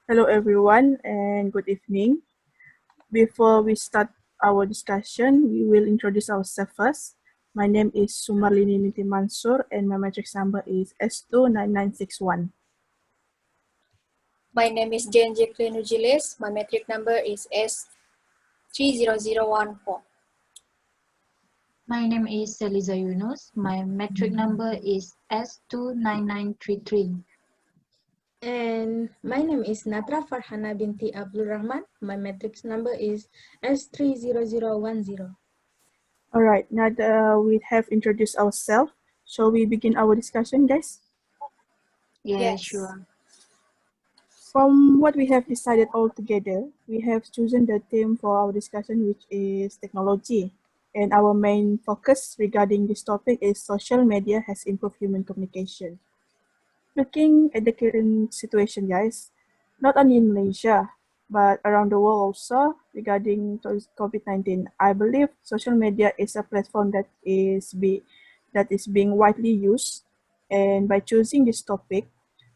Hello everyone and good evening. Before we start our discussion, we will introduce ourselves first. My name is Sumarlini Niti Mansur and my matrix number is S29961. My name is Jane Jacqueline Ujiles. My metric number is S30014. My name is Seliza Yunus. My metric number is S29933. And my name is Natra Farhana binti Abdul Rahman. My matrix number is S30010. All right, now that we have introduced ourselves, shall we begin our discussion, guys? Yeah, Yes. sure. From what we have decided all together, we have chosen the theme for our discussion, which is technology. And our main focus regarding this topic is social media has improved human communication. Looking at the current situation, guys, not only in Malaysia, but around the world also regarding COVID-19, I believe social media is a platform that is being widely used. And by choosing this topic,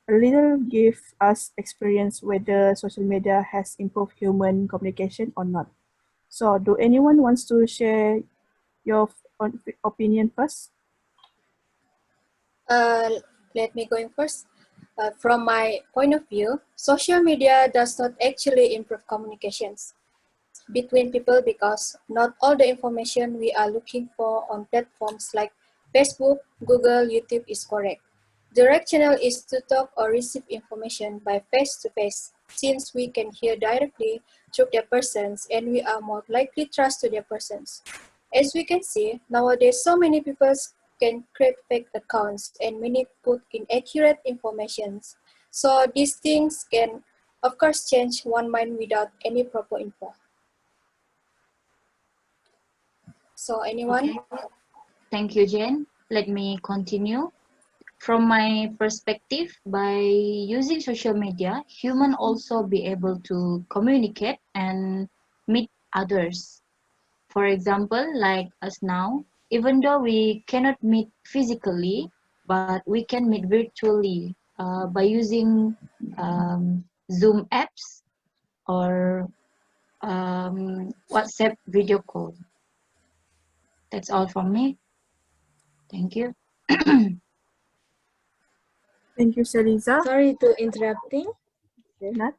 a little give us experience whether social media has improved human communication or not. So do anyone wants to share your opinion first? Let me go in first. From my point of view, social media does not actually improve communications between people because not all the information we are looking for on platforms like Facebook, Google, YouTube is correct. The right channel is to talk or receive information by face-to-face, since we can hear directly through their persons and we are more likely trust to their persons. As we can see, nowadays so many people can create fake accounts and many put inaccurate information. So these things can, of course, change one mind without any proper info. So anyone? Okay. Thank you, Jane. Let me continue. From my perspective, by using social media, human also be able to communicate and meet others. For example, like us now, even though we cannot meet physically, but we can meet virtually by using Zoom apps or WhatsApp video call. That's all from me. Thank you. Thank you, Seliza. Sorry to interrupting. Okay, Nat?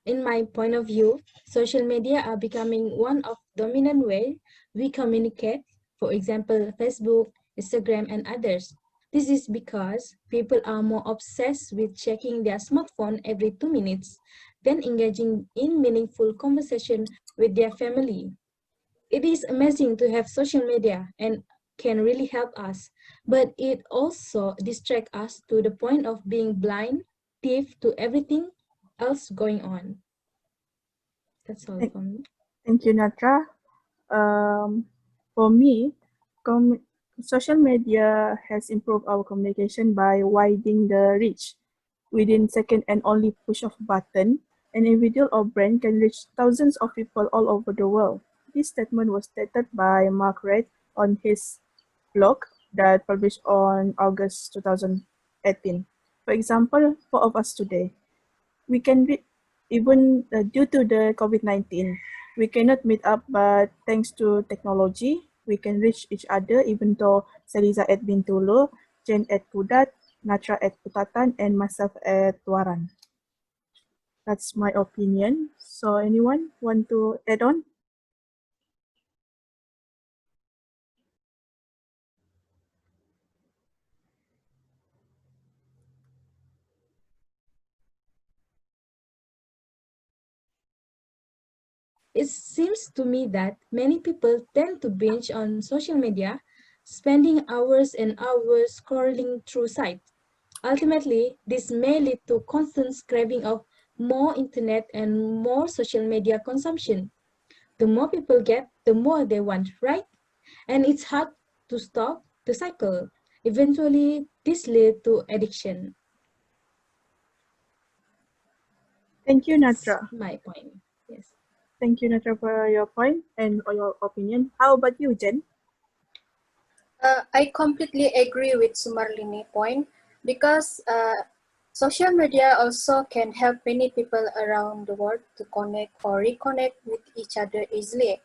In my point of view, social media are becoming one of dominant way we communicate. For example, Facebook, Instagram, and others. This is because people are more obsessed with checking their smartphone every 2 minutes than engaging in meaningful conversation with their family. It is amazing to have social media and can really help us, but it also distracts us to the point of being blind, deaf to everything else going on. That's all Thank, from me. thank you, Natra. For me, social media has improved our communication by widening the reach. Within second and only push of button, an individual or brand can reach thousands of people all over the world. This statement was stated by Mark Reid on his blog that published on August 2018. For example, four of us today, we can be even due to the COVID-19, we cannot meet up, but thanks to technology, we can reach each other even though Seliza at Bintulu, Jen at Pudat, Natra at Putatan, and myself at Tuaran. That's my opinion. So anyone want to add on? It seems to me that many people tend to binge on social media, spending hours and hours scrolling through sites. Ultimately, this may lead to constant craving of more internet and more social media consumption. The more people get, the more they want, right? And it's hard to stop the cycle. Eventually, this leads to addiction. Thank you, That's Natra. my point. Yes. Thank you, Natra, for your point and your opinion. How about you, Jen? I completely agree with Sumarlini point because Social media also can help many people around the world to connect or reconnect with each other easily.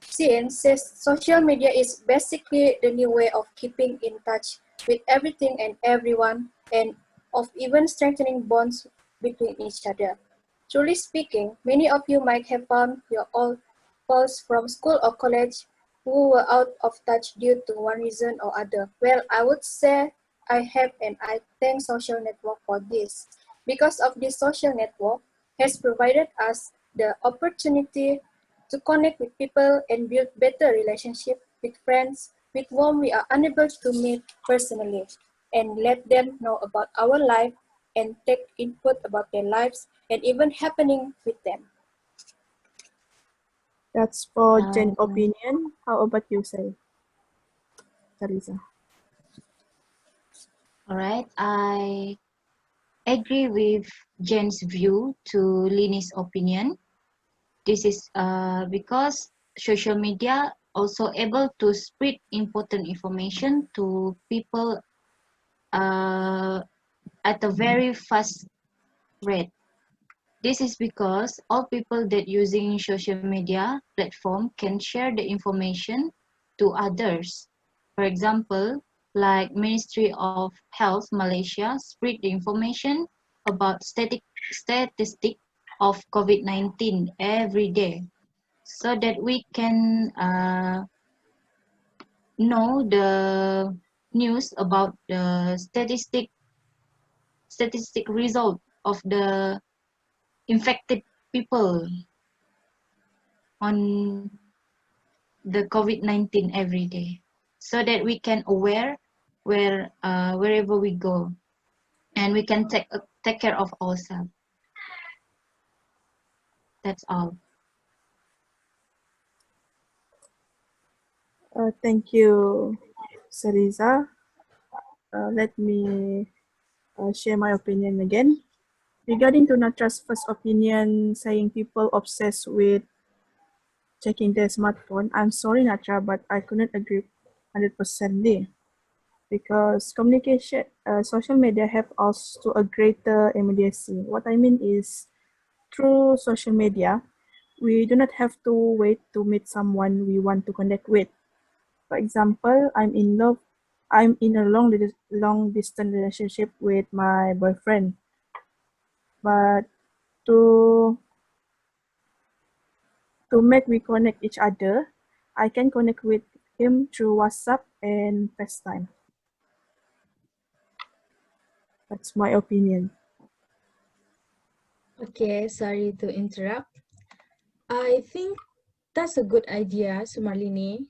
Since social media is basically the new way of keeping in touch with everything and everyone, and of even strengthening bonds between each other. Truly speaking, many of you might have found your old pals from school or college who were out of touch due to one reason or other. Well, I would say I have, and I thank social network for this. Because of this social network has provided us the opportunity to connect with people and build better relationship with friends with whom we are unable to meet personally, and let them know about our life and take input about their lives and even happening with them. That's for Jen's Um, opinion. How about you, say, Teresa? all right, I agree with Jen's view to Lini's opinion. This is because social media also able to spread important information to people at a very fast rate. This is because all people that using social media platform can share the information to others. For example, like Ministry of Health Malaysia spread the information about statistic of COVID-19 every day, so that we can know the news about the statistic result of the infected people on the COVID-19 every day, so that we can aware wherever we go, and we can take care of ourselves. That's all. Thank you, Teresa. Let me share my opinion again. Regarding to Natra's first opinion, saying people obsessed with checking their smartphone, I'm sorry, Natra, but I couldn't agree 100% there. Because communication, social media have also a greater immediacy. What I mean is, through social media, we do not have to wait to meet someone we want to connect with. For example, I'm in a long distance relationship with my boyfriend. But to make we connect each other, I can connect with him through WhatsApp and FaceTime. That's my opinion. Okay, sorry to interrupt. I think that's a good idea, Sumarlini.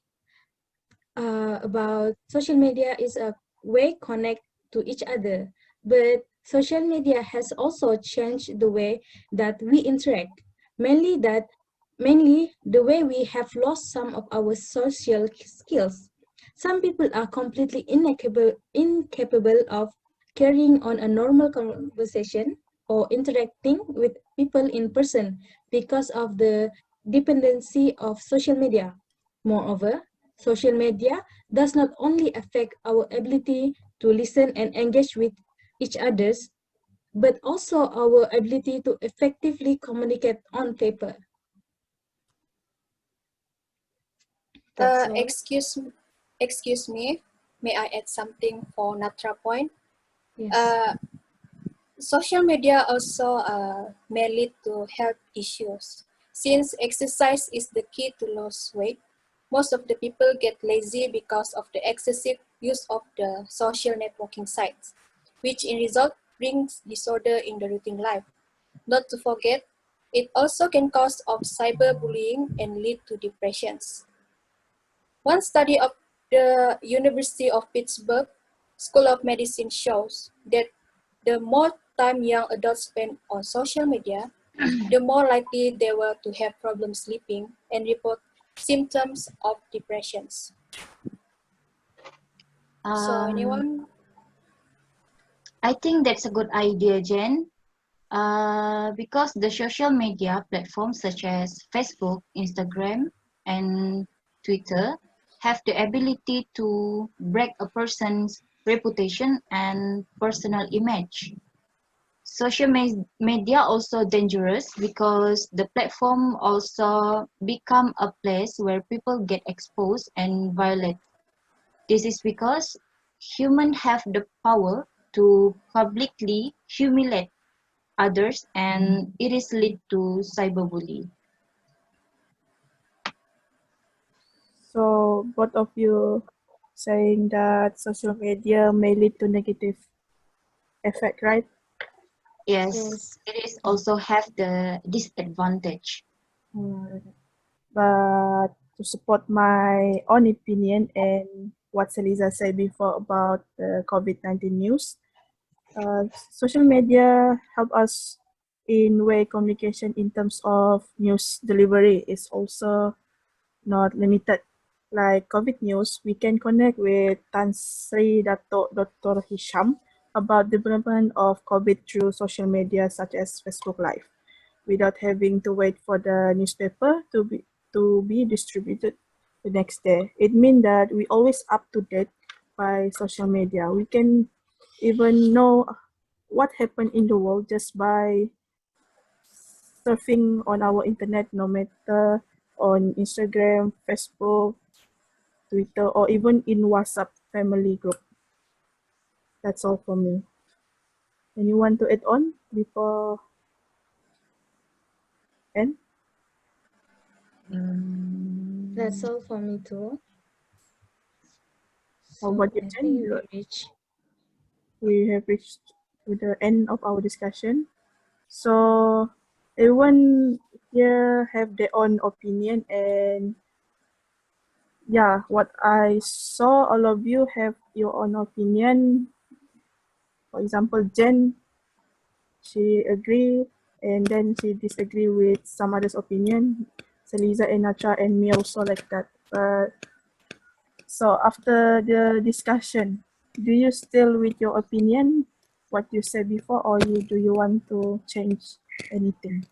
About social media is a way connect to each other, but social media has also changed the way that we interact. Mainly the way we have lost some of our social skills. Some people are completely incapable of carrying on a normal conversation or interacting with people in person because of the dependency of social media. Moreover, social media does not only affect our ability to listen and engage with each others, but also our ability to effectively communicate on paper. That's all. Excuse me, may I add something for Natra point? Yes. Social media also may lead to health issues. Since exercise is the key to lose weight, most of the people get lazy because of the excessive use of the social networking sites, which in result brings disorder in the routine life. Not to forget, it also can cause of cyberbullying and lead to depressions. One study of the University of Pittsburgh School of Medicine shows that the more time young adults spend on social media, the more likely they were to have problems sleeping and report symptoms of depressions. So Um, anyone? I think that's a good idea, Jen. Because the social media platforms such as Facebook, Instagram, and Twitter have the ability to break a person's reputation and personal image. social media also dangerous because the platform also become a place where people get exposed and violate. This is because humans have the power to publicly humiliate others, and it is lead to cyberbullying. So both of you saying that social media may lead to negative effect, right? Yes, Yes. it is also have the disadvantage. But to support my own opinion and what Seliza said before about the COVID-19 news, social media help us in way communication in terms of news delivery is also not limited. Like COVID news, we can connect with Tan Sri Dato Dr. Hisham about development of COVID through social media such as Facebook Live, without having to wait for the newspaper to be distributed the next day. It means that we always up to date by social media. We can even know what happened in the world just by surfing on our internet, no matter on Instagram, Facebook, Twitter, or even in WhatsApp family group. That's all for me. Anyone to add on before end? That's all for me too. How So about you, I Jen? think We have reached to the end of our discussion. So everyone here have their own opinion, and yeah, what I saw, all of you have your own opinion. For example, Jen, she agree and then she disagree with some others' opinion. Seliza and Natra and me also like that. But so after the discussion, do you still with your opinion, what you said before, or do you want to change anything?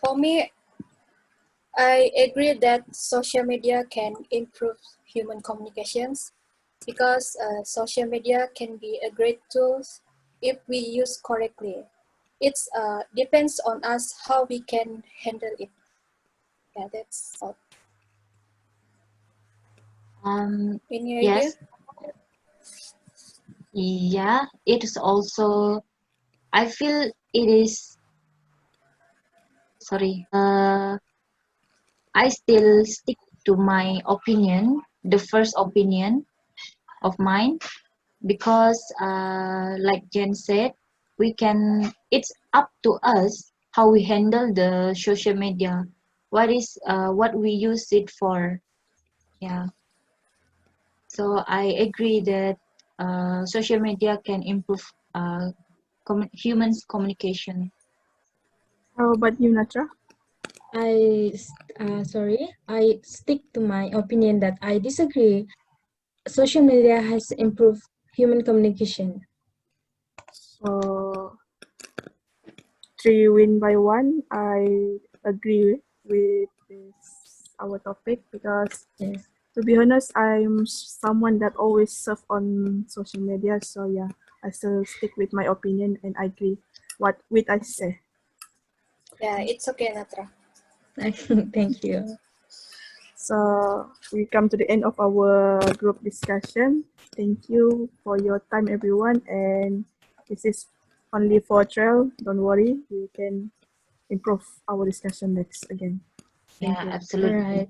For me, I agree that social media can improve human communications because social media can be a great tool if we use correctly. It depends on us how we can handle it. Yeah, that's all. Any idea? Yes, yeah, it is also, I feel it is, sorry, I still stick to my opinion, the first opinion of mine, because like Jen said, it's up to us how we handle the social media, what we use it for. Yeah, so I agree that social media can improve humans communication. How about you, Natra? I stick to my opinion that I disagree. Social media has improved human communication. So 3 win by 1. I agree with this our topic because Yes. to be honest, I'm someone that always surf on social media. So yeah, I still stick with my opinion and I agree what with I say. Yeah, it's okay, Natra. Thank you. So we come to the end of our group discussion. Thank you for your time, everyone. And this is only for trial. Don't worry, we can improve our discussion next again. Thank Yeah, you. All absolutely. right.